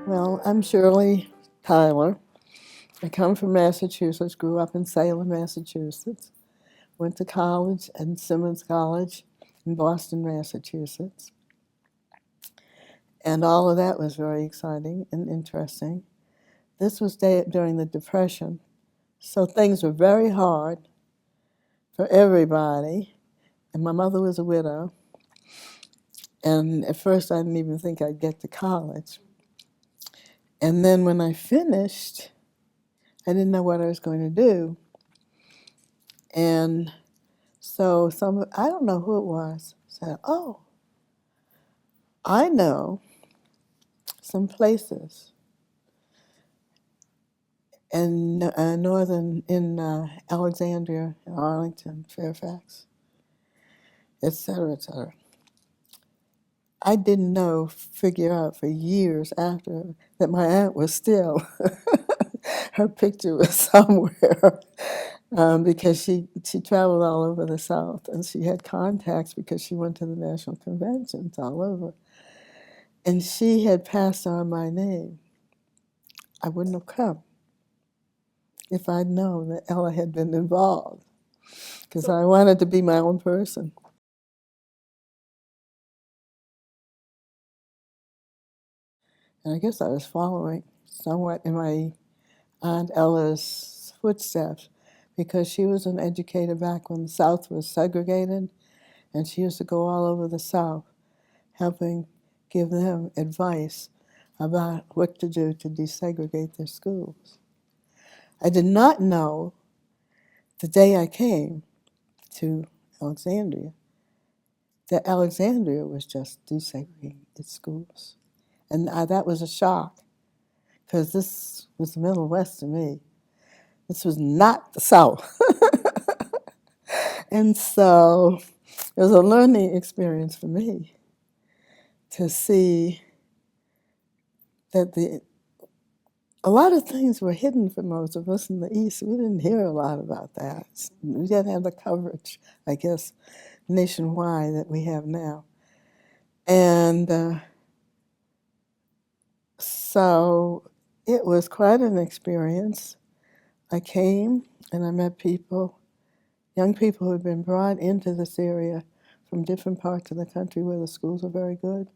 Well, I'm Shirley Tyler. I come from Massachusetts, grew up in Salem, Massachusetts, went to college at Simmons College in Boston, Massachusetts. And all of that was very exciting and interesting. This was during the Depression, so things were very hard for everybody. And my mother was a widow. And at first, I didn't even think I'd get to college. And then when I finished, I didn't know what I was going to do. And so I don't know who it was, said, "Oh, I know some places in Alexandria, Arlington, Fairfax, et cetera, et cetera." I didn't figure out for years after that my aunt was still, her picture was somewhere because she traveled all over the South and she had contacts because she went to the national conventions all over. And she had passed on my name. I wouldn't have come if I'd known that Ella had been involved because I wanted to be my own person. And I guess I was following somewhat in my Aunt Ella's footsteps because she was an educator back when the South was segregated, and she used to go all over the South helping give them advice about what to do to desegregate their schools. I did not know the day I came to Alexandria that Alexandria was just desegregating its schools. And that was a shock because this was the Middle West to me. This was not the South. And so it was a learning experience for me to see that a lot of things were hidden from most of us in the East. We didn't hear a lot about that. We didn't have the coverage, I guess, nationwide that we have now. And so it was quite an experience. I came and I met people, young people who had been brought into this area from different parts of the country where the schools are very good,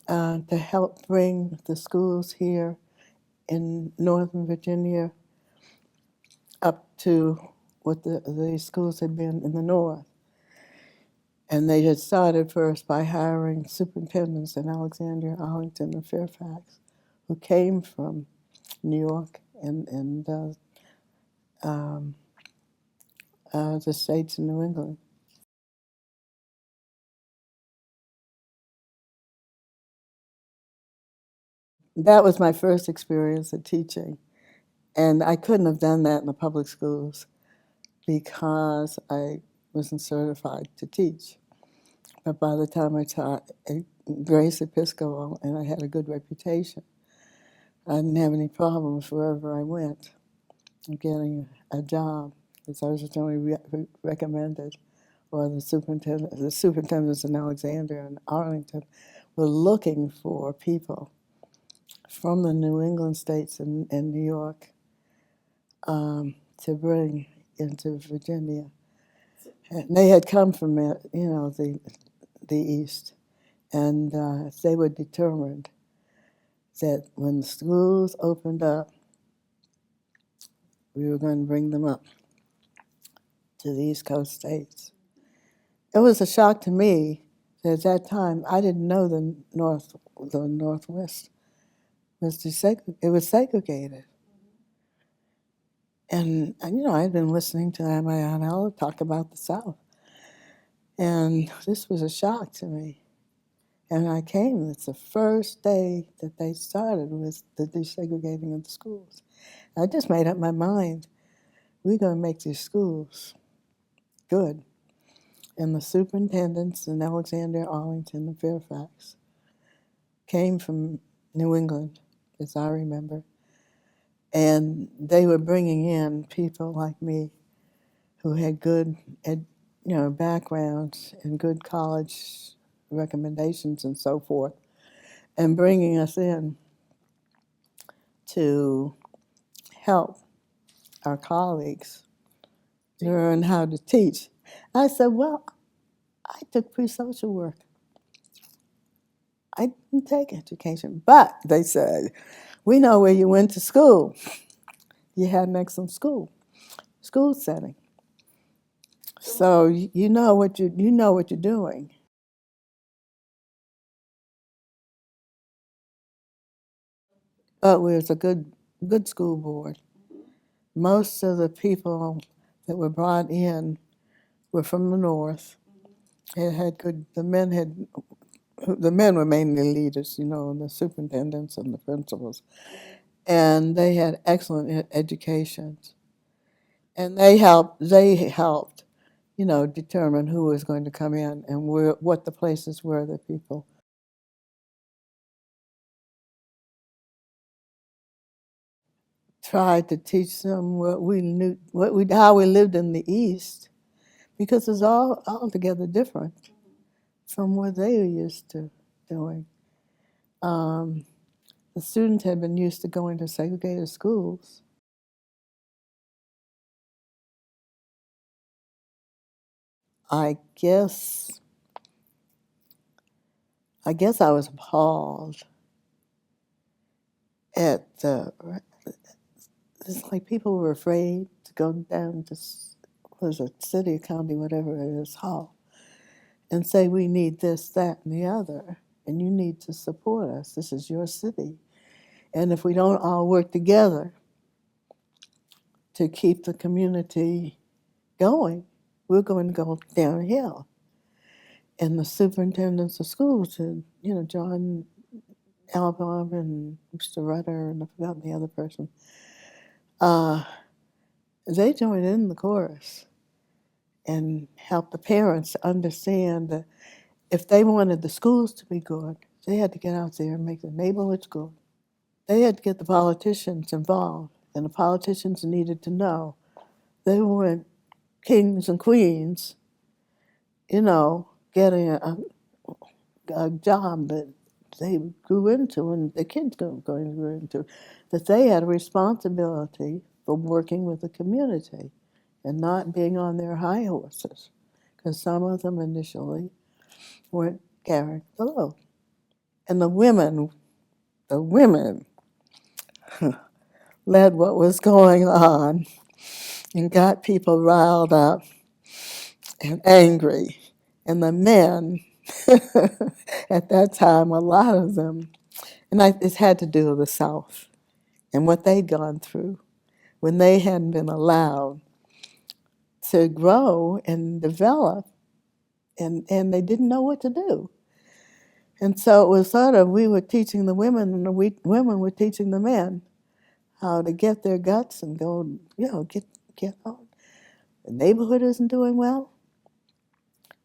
to help bring the schools here in Northern Virginia up to what the schools had been in the North. And they had started first by hiring superintendents in Alexandria, Arlington, and Fairfax who came from New York and the states in New England. That was my first experience of teaching. And I couldn't have done that in the public schools because I wasn't certified to teach. But by the time I taught at Grace Episcopal and I had a good reputation, I didn't have any problems wherever I went getting a job because I was generally recommended, or the superintendents in Alexandria and Arlington were looking for people from the New England states and New York to bring into Virginia. And they had come from the East, and they were determined that when the schools opened up, we were going to bring them up to the East Coast states. It was a shock to me that at that time I didn't know the Northwest was segregated. And I'd been listening to my Aunt Ella talk about the South, and this was a shock to me. And I came. It's the first day that they started with the desegregating of the schools. I just made up my mind. We're going to make these schools good. And the superintendents in Alexandria, Arlington, and Fairfax came from New England, as I remember. And they were bringing in people like me who had good backgrounds and good college recommendations and so forth, and bringing us in to help our colleagues learn how to teach. I said, well, I took pre-social work. I didn't take education. But they said, we know where you went to school. You had an excellent school setting. So you know what you're doing. But it was a good school board. Most of the people that were brought in were from the north. It had good. The men were mainly leaders, the superintendents and the principals, and they had excellent educations. And they helped, determine who was going to come in and what the places were that people tried to teach them what we knew, how we lived in the East, because it's all altogether different from what they were used to doing. The students had been used to going to segregated schools. I guess I was appalled at it's like people were afraid to go down to, what is it, city or county, whatever it is, hall, and say, we need this, that, and the other, and you need to support us. This is your city. And if we don't all work together to keep the community going, we're going to go downhill. And the superintendents of schools, John Albom and Mr. Rutter, and I forgot the other person, they joined in the chorus and helped the parents understand that if they wanted the schools to be good, they had to get out there and make the neighborhoods good. They had to get the politicians involved, and the politicians needed to know they weren't kings and queens, getting a job that they grew into and the kids going to grow into, that they had a responsibility for working with the community and not being on their high horses, because some of them initially weren't carrying the load. And the women led what was going on and got people riled up and angry. And the men, at that time, a lot of them, and it had to do with the South and what they'd gone through when they hadn't been allowed to grow and develop, and they didn't know what to do. And so it was sort of, we were teaching the women, and the women were teaching the men how to get their guts and go, get on. The neighborhood isn't doing well.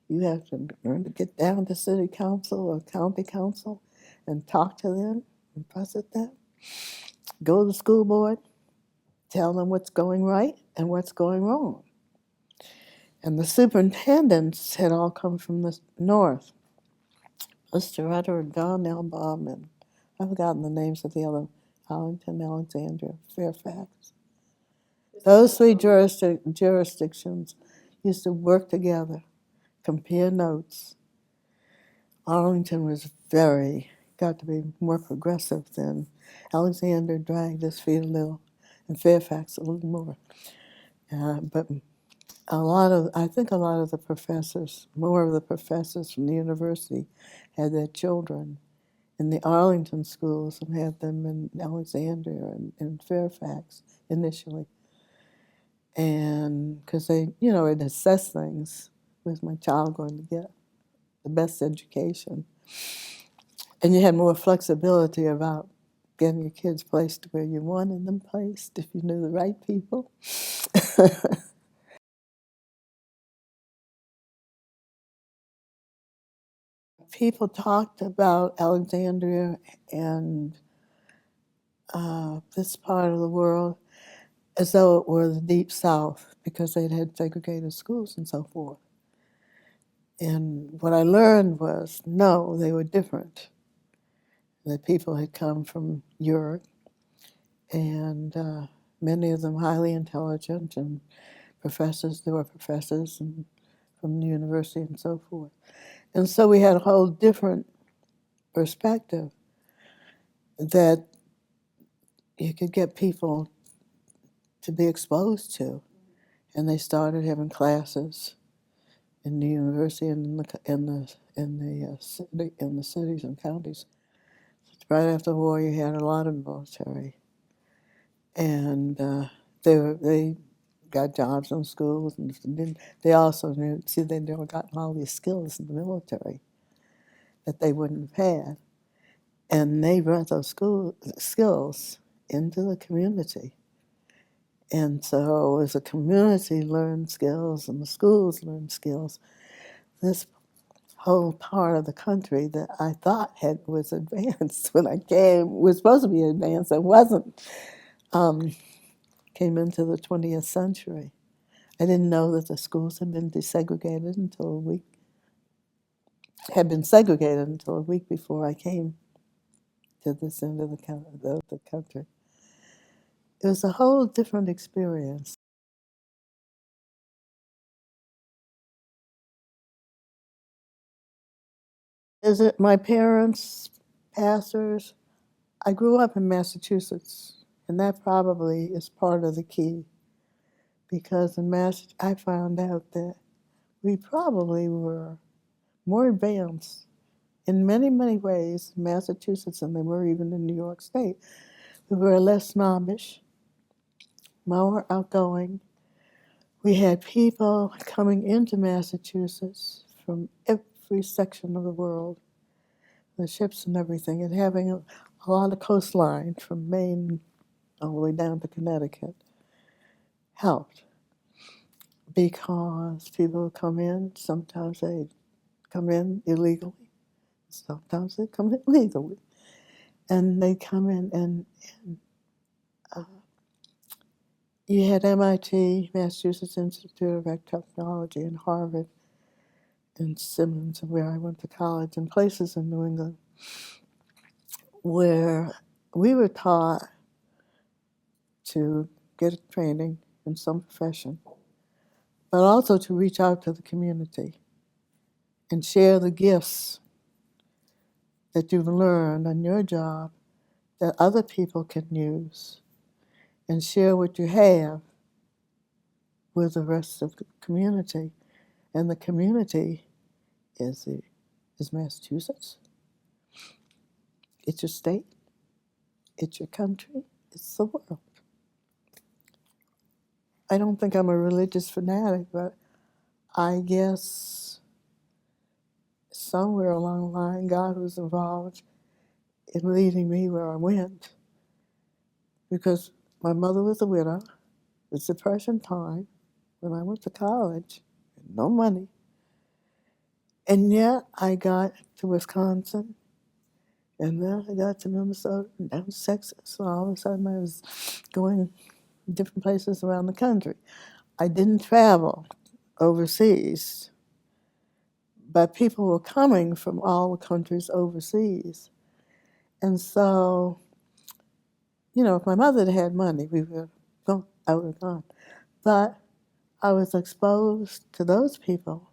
You have to learn to get down to city council or county council and talk to them and fuss at them. Go to the school board, tell them what's going right and what's going wrong. And the superintendents had all come from the north. Mr. Rutter, Don Elbaum, and I've forgotten the names of the other, Arlington, Alexandria, Fairfax. Those three jurisdictions used to work together, compare notes. Arlington got to be more progressive than Alexander, dragged his feet a little, and Fairfax a little more. But I think a lot of the professors, more of the professors from the university, had their children in the Arlington schools and had them in Alexandria and Fairfax initially. And because it assess things, was my child going to get the best education? And you had more flexibility about getting your kids placed where you wanted them placed if you knew the right people. People talked about Alexandria and this part of the world as though it were the Deep South because they'd had segregated schools and so forth. And what I learned was, no, they were different. That people had come from Europe and many of them highly intelligent and professors. There were professors from the university and so forth. And so we had a whole different perspective that you could get people to be exposed to. And they started having classes in the university and in the cities and counties. Right after the war, you had a lot of military, and they got jobs in schools, and they also knew. See, they never gotten all these skills in the military that they wouldn't have had, and they brought those skills into the community. And so, as the community learned skills and the schools learned skills, this whole part of the country that I thought was advanced when I came was supposed to be advanced. It wasn't. Came into the 20th century. I didn't know that the schools had been desegregated until a week. Had been segregated until a week before I came to this end of the country. It was a whole different experience. Is it my parents, pastors? I grew up in Massachusetts, and that probably is part of the key. Because in I found out that we probably were more advanced in many, many ways in Massachusetts than they were even in New York State. We were less snobbish, more outgoing. We had people coming into Massachusetts from every section of the world, the ships and everything, and having a lot of coastline from Maine all the way down to Connecticut helped, because people would come in, sometimes they come in illegally, sometimes they come in legally, and they come in and you had MIT, Massachusetts Institute of Technology, and Harvard, and Simmons, where I went to college, and places in New England where we were taught to get training in some profession, but also to reach out to the community and share the gifts that you've learned on your job that other people can use, and share what you have with the rest of the community. And the community is Massachusetts. It's your state. It's your country. It's the world. I don't think I'm a religious fanatic, but I guess somewhere along the line, God was involved in leading me where I went. Because my mother was a widow. It was Depression time when I went to college, no money. And yet I got to Wisconsin, and then I got to Minnesota, and down to Texas, and all of a sudden I was going different places around the country. I didn't travel overseas, but people were coming from all the countries overseas. And so, if my mother had money, I would have gone. But I was exposed to those people,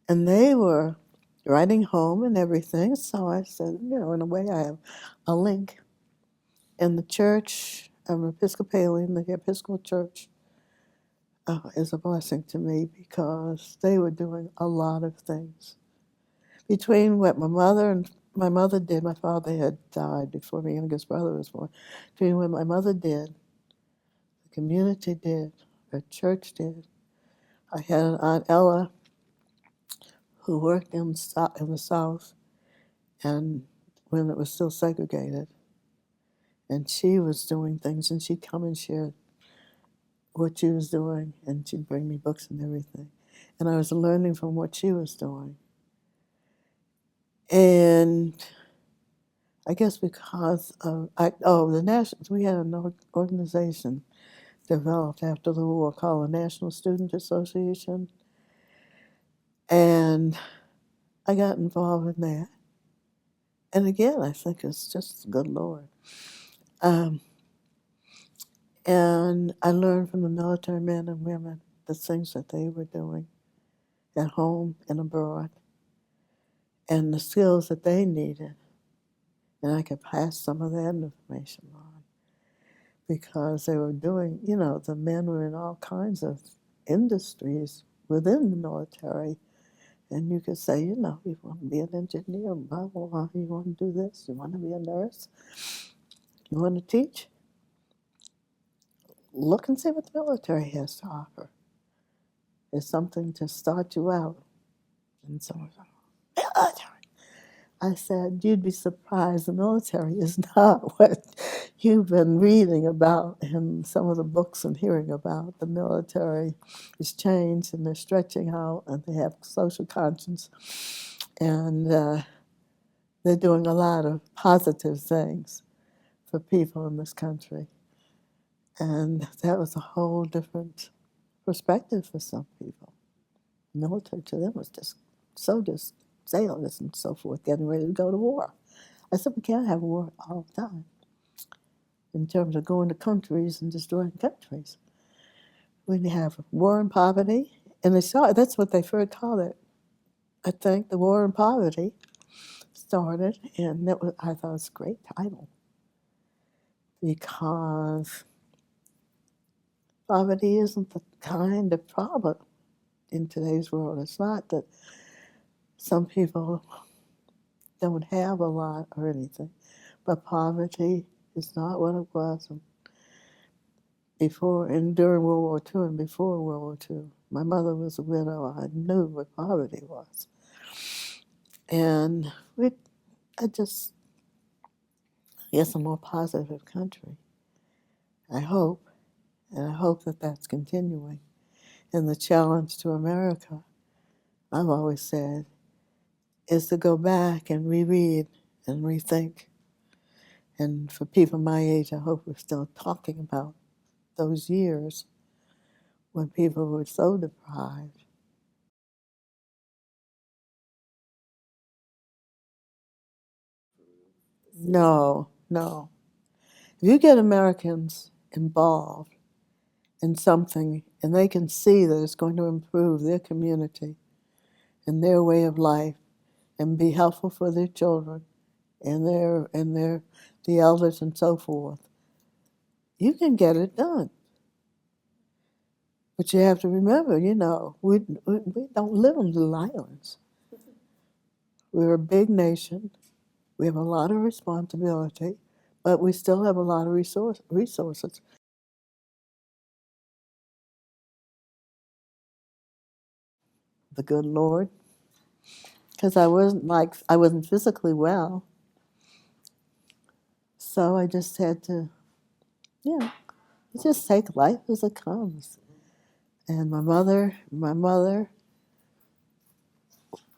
and they were writing home and everything. So I said, in a way, I have a link. And the church, I'm Episcopalian, the Episcopal Church is a blessing to me, because they were doing a lot of things. Between what my mother did, my father had died before my youngest brother was born. Between what my mother did, the community did, the church did. I had an Aunt Ella who worked in the South, and when it was still segregated, and she was doing things, and she'd come and share what she was doing, and she'd bring me books and everything. And I was learning from what she was doing. And I guess because of, we had an organization developed after the war called the National Student Association. And I got involved in that. And again, I think it's just the good Lord. And I learned from the military men and women the things that they were doing at home and abroad and the skills that they needed. And I could pass some of that information on because they were doing, the men were in all kinds of industries within the military. And you could say, you want to be an engineer, blah, blah, blah. You want to do this, you want to be a nurse, you want to teach. Look and see what the military has to offer. It's something to start you out. And so military. I said, you'd be surprised. The military is not what you've been reading about in some of the books and hearing about. The military has changed, and they're stretching out, and they have social conscience, and they're doing a lot of positive things for people in this country. And that was a whole different perspective for some people. The military to them was just sailors and so forth, getting ready to go to war. I said, we can't have war all the time in terms of going to countries and destroying countries. We have war and poverty, and that's what they first called it. I think the war and poverty started, and I thought it was a great title because poverty isn't the kind of problem in today's world. It's not that some people don't have a lot or anything, but poverty is not what it was before and during World War II and before World War II. My mother was a widow. I knew what poverty was. And I guess a more positive country. I hope, and I hope that that's continuing. And the challenge to America, I've always said, is to go back and reread and rethink. And for people my age, I hope we're still talking about those years when people were so deprived. No. If you get Americans involved in something and they can see that it's going to improve their community and their way of life and be helpful for their children and the elders and so forth, you can get it done. But you have to remember, we don't live on little islands. We're a big nation. We have a lot of responsibility, but we still have a lot of resources. The good Lord, because I wasn't physically well, so I just had to, you just take life as it comes. And my mother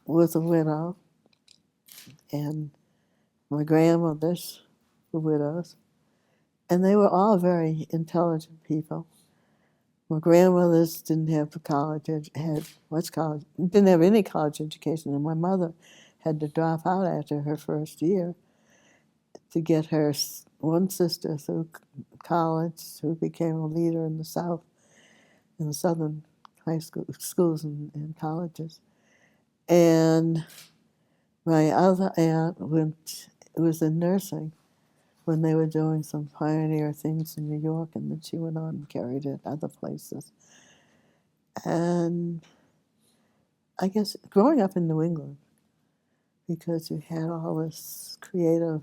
was a widow, and my grandmothers were widows, and they were all very intelligent people. My grandmothers didn't have didn't have any college education, and my mother had to drop out after her first year to get her one sister through college, who became a leader in the South, in the Southern schools and colleges. And my other aunt was in nursing when they were doing some pioneer things in New York, and then she went on and carried it other places. And I guess growing up in New England, because you had all this creative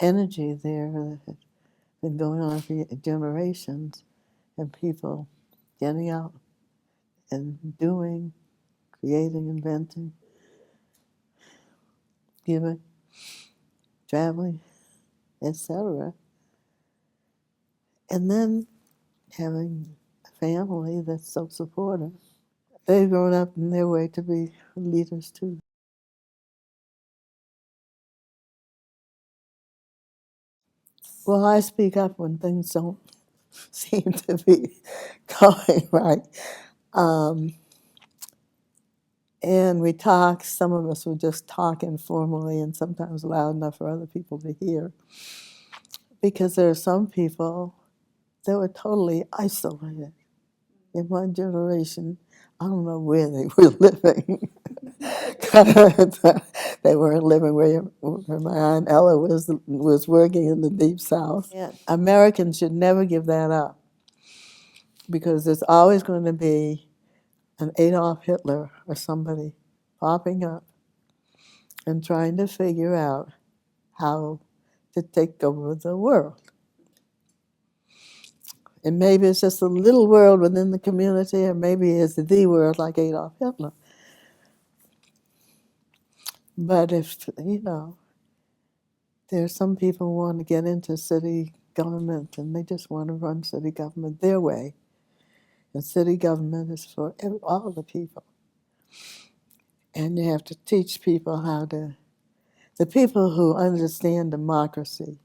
energy there that had been going on for generations, and people getting out and doing, creating, inventing, giving, traveling, etc. And then having a family that's so supportive. They've grown up in their way to be leaders too. Well, I speak up when things don't seem to be going right. Um, and we talk, some of us will just talk informally and sometimes loud enough for other people to hear. Because there are some people They were totally isolated. In one generation, I don't know where they were living. They weren't living where my Aunt Ella was working in the Deep South. Yeah. Americans should never give that up, because there's always going to be an Adolf Hitler or somebody popping up and trying to figure out how to take over the world. And maybe it's just a little world within the community, or maybe it's the world like Adolf Hitler. But if, there's some people who want to get into city government and they just want to run city government their way. And city government is for all the people. And you have to teach people the people who understand democracy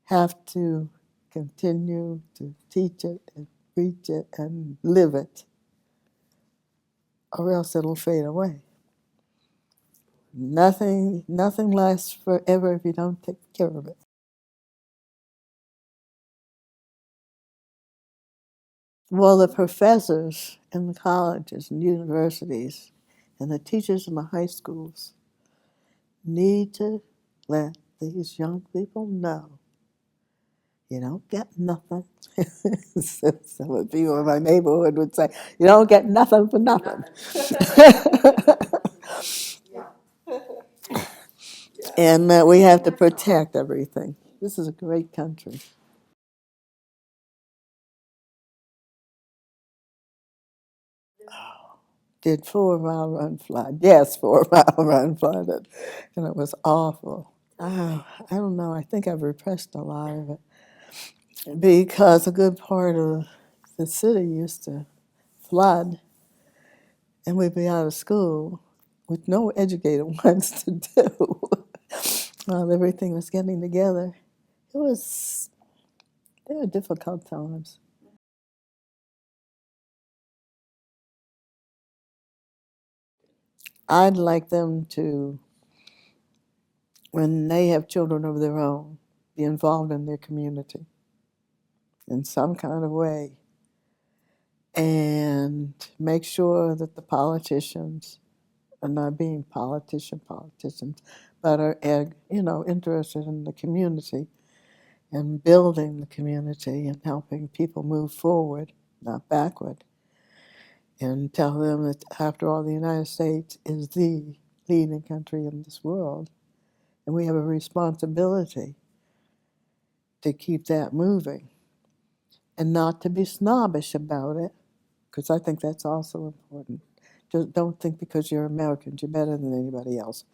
have to continue to teach it and preach it and live it, or else it'll fade away. Nothing lasts forever if you don't take care of it. Well, the professors in the colleges and universities and the teachers in the high schools need to let these young people know you don't get nothing. Some of the people in my neighborhood would say, you don't get nothing for nothing. And we have to protect everything. This is a great country. Did 4 Mile Run flood? Yes, 4 Mile Run flooded, and it was awful. Oh, I don't know. I think I've repressed a lot of it because a good part of the city used to flood, and we'd be out of school with no educated ones to do while everything was getting together. They were difficult times. I'd like them to, when they have children of their own, be involved in their community in some kind of way, and make sure that the politicians are not being politicians, but are interested in the community and building the community and helping people move forward, not backward. And tell them that, after all, the United States is the leading country in this world, and we have a responsibility to keep that moving and not to be snobbish about it, because I think that's also important. Just don't think because you're Americans you're better than anybody else.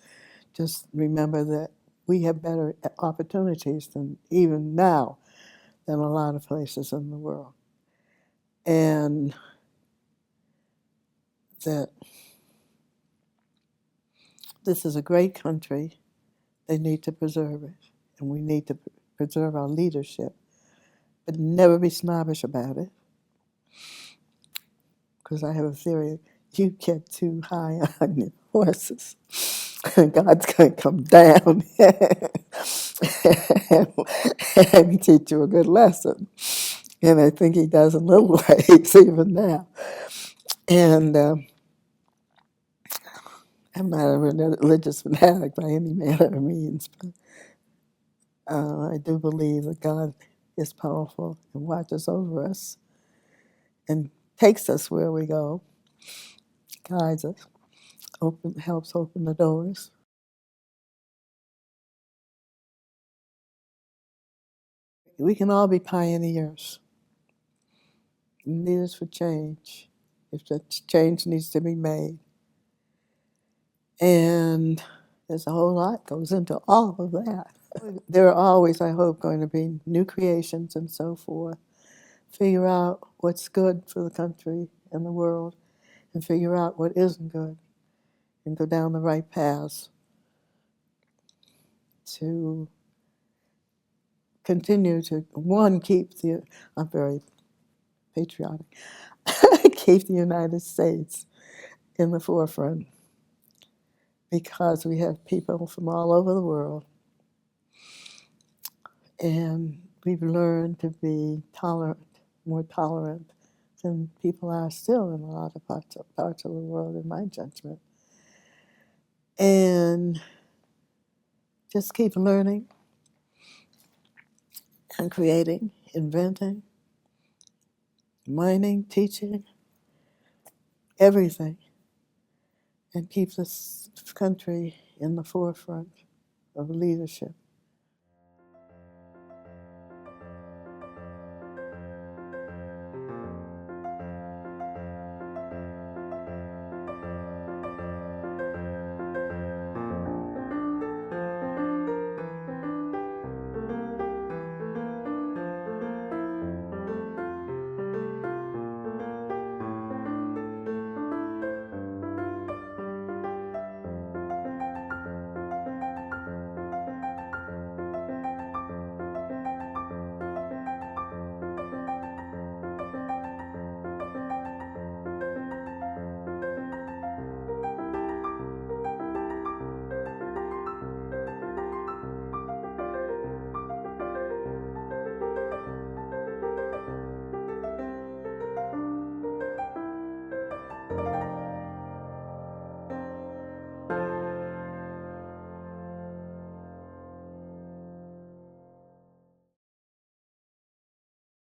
Just remember that we have better opportunities than even now than a lot of places in the world. And that this is a great country. They need to preserve it, and we need to preserve our leadership, but never be snobbish about it, because I have a theory: you get too high on your horses, God's going to come down and teach you a good lesson. And I think he does in little ways even now. And I'm not a religious fanatic by any manner of means, but I do believe that God is powerful and watches over us and takes us where we go, guides us, helps open the doors. We can all be pioneers, leaders for change, if that change needs to be made. And there's a whole lot goes into all of that. There are always, I hope, going to be new creations and so forth. Figure out what's good for the country and the world, and figure out what isn't good, and go down the right paths to continue to, one, I'm very patriotic, keep the United States in the forefront, because we have people from all over the world, and we've learned to be tolerant, more tolerant than people are still in a lot of parts of the world, in my judgment. And just keep learning and creating, inventing, mining, teaching, everything, and keep this country in the forefront of leadership.